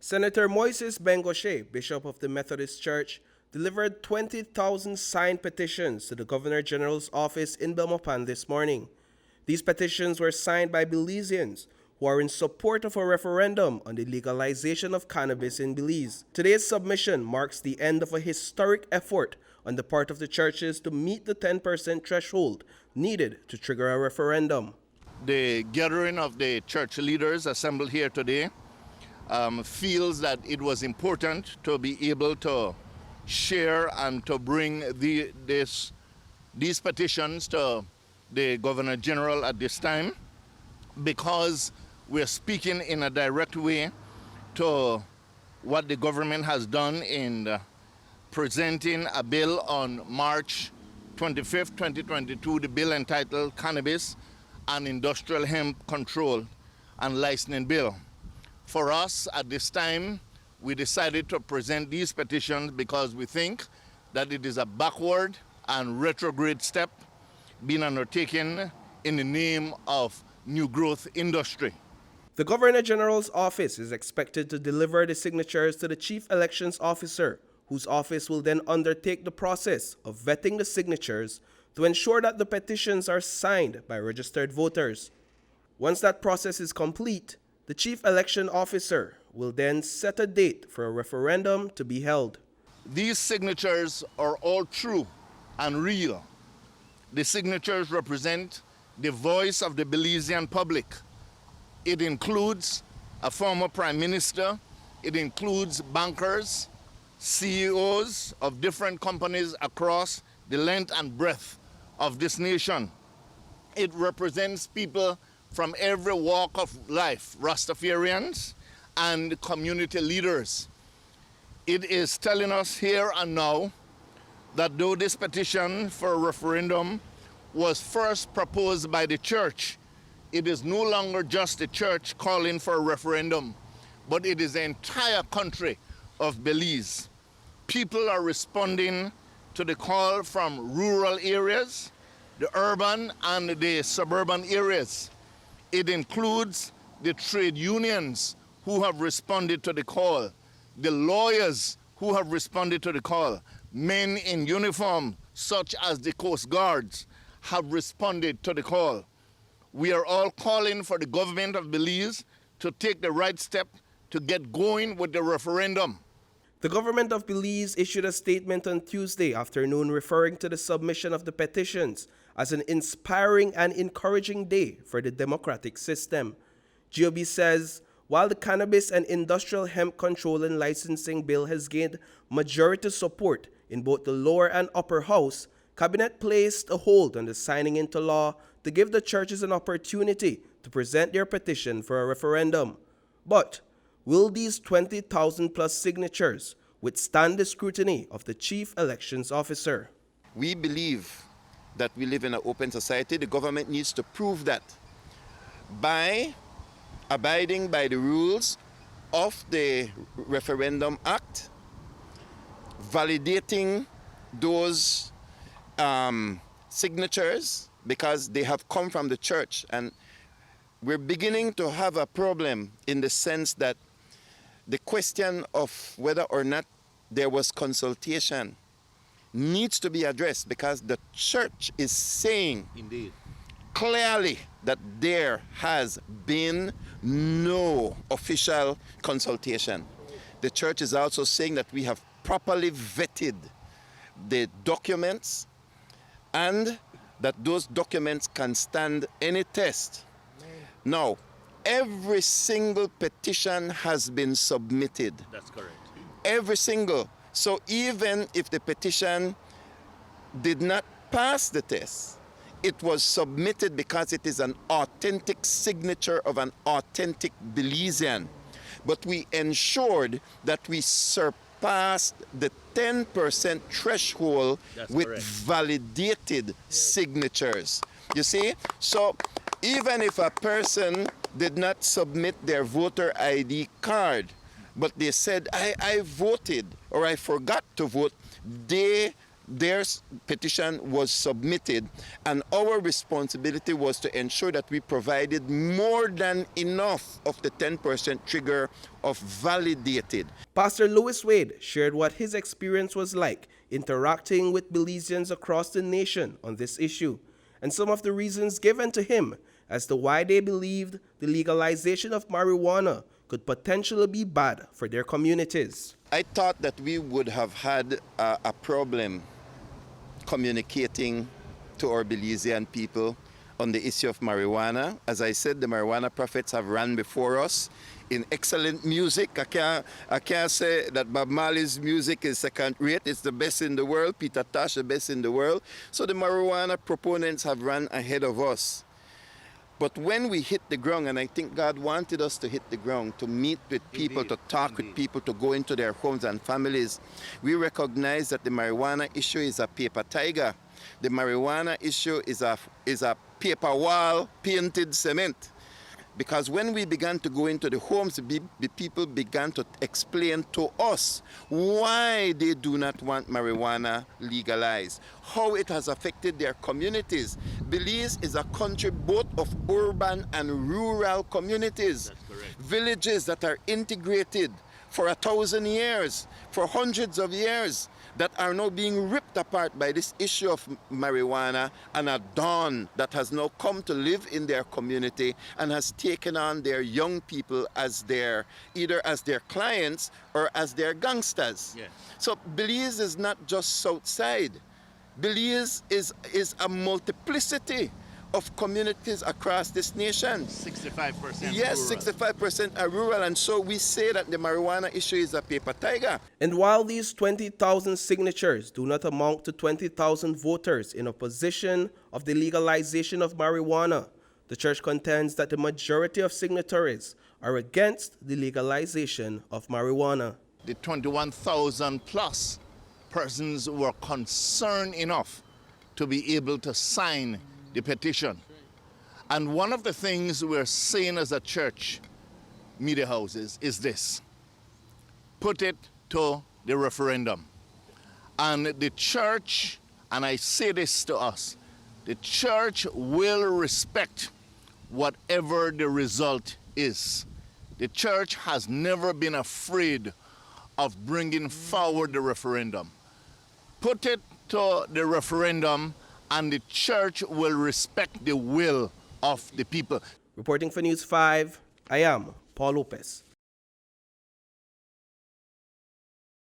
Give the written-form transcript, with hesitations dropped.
Senator Moises Bengoshe, Bishop of the Methodist Church, delivered 20,000 signed petitions to the Governor General's office in Belmopan this morning. These petitions were signed by Belizeans who are in support of a referendum on the legalization of cannabis in Belize. Today's submission marks the end of a historic effort on the part of the churches to meet the 10% threshold needed to trigger a referendum. The gathering of the church leaders assembled here today feels that it was important to be able to share and to bring these petitions to the Governor General at this time, because we're speaking in a direct way to what the government has done in presenting a bill on March 25th, 2022, the bill entitled Cannabis and Industrial Hemp Control and Licensing Bill. For us, at this time, we decided to present these petitions because we think that it is a backward and retrograde step being undertaken in the name of new growth industry. The Governor General's office is expected to deliver the signatures to the Chief Elections Officer, whose office will then undertake the process of vetting the signatures to ensure that the petitions are signed by registered voters. Once that process is complete, the Chief Election Officer will then set a date for a referendum to be held. These signatures are all true and real. The signatures represent the voice of the Belizean public. It includes a former Prime Minister, it includes bankers, CEOs of different companies across the length and breadth of this nation. It represents people from every walk of life, Rastafarians and community leaders. It is telling us here and now that though this petition for a referendum was first proposed by the church, it is no longer just the church calling for a referendum, but it is the entire country of Belize. People are responding to the call from rural areas, the urban and the suburban areas. It includes the trade unions who have responded to the call, the lawyers who have responded to the call, men in uniform such as the Coast Guards have responded to the call. We are all calling for the Government of Belize to take the right step to get going with the referendum. The Government of Belize issued a statement on Tuesday afternoon referring to the submission of the petitions as an inspiring and encouraging day for the democratic system. G.O.B says, while the Cannabis and Industrial Hemp Control and Licensing Bill has gained majority support in both the lower and upper house, Cabinet placed a hold on the signing into law to give the churches an opportunity to present their petition for a referendum. But will these 20,000 plus signatures withstand the scrutiny of the Chief Elections Officer? We believe that we live in an open society. The government needs to prove that by abiding by the rules of the Referendum Act, validating those signatures because they have come from the church. And we're beginning to have a problem in the sense that the question of whether or not there was consultation needs to be addressed, because the church is saying Indeed. clearly that there has been no official consultation. The church is also saying that we have properly vetted the documents and that those documents can stand any test. Now, every single petition has been submitted. That's correct. Every single. So even if the petition did not pass the test, it was submitted because it is an authentic signature of an authentic Belizean. But we ensured that we surpassed the 10% threshold. That's with correct. validated signatures. You see? So even if a person did not submit their voter ID card, but they said, I voted or I forgot to vote, they Their petition was submitted, and our responsibility was to ensure that we provided more than enough of the 10% trigger of validated. Pastor Louis Wade shared what his experience was like interacting with Belizeans across the nation on this issue, and some of the reasons given to him as to why they believed the legalization of marijuana could potentially be bad for their communities. I thought that we would have had a problem communicating to our Belizean people on the issue of marijuana. As I said, the marijuana prophets have ran before us in excellent music. I can't say that Bob Marley's music is second rate. It's the best in the world. Peter Tosh, the best in the world. So the marijuana proponents have run ahead of us. But when we hit the ground, and I think God wanted us to hit the ground, to meet with people, to talk with people, to go into their homes and families, we recognize that the marijuana issue is a paper tiger. The marijuana issue is a paper wall painted cement. Because when we began to go into the homes, the people began to explain to us why they do not want marijuana legalized, how it has affected their communities. Belize is a country both of urban and rural communities. That's correct. Villages that are integrated for 1,000 years, for hundreds of years, that are now being ripped apart by this issue of marijuana, and a dawn that has now come to live in their community and has taken on their young people as either as their clients or as their gangsters. Yes. So Belize is not just Southside. Belize is a multiplicity of communities across this nation. 65% Yes, rural. 65% are rural, and so we say that the marijuana issue is a paper tiger. And while these 20,000 signatures do not amount to 20,000 voters in opposition of the legalization of marijuana, the church contends that the majority of signatories are against the legalization of marijuana. The 21,000 plus persons were concerned enough to be able to sign the petition. And one of the things we're saying as a church, media houses, is this: put it to the referendum. And the church, and I say this to us, the church will respect whatever the result is. The church has never been afraid of bringing forward the referendum. Put it to the referendum, and the church will respect the will of the people. Reporting for News 5, I am Paul Lopez.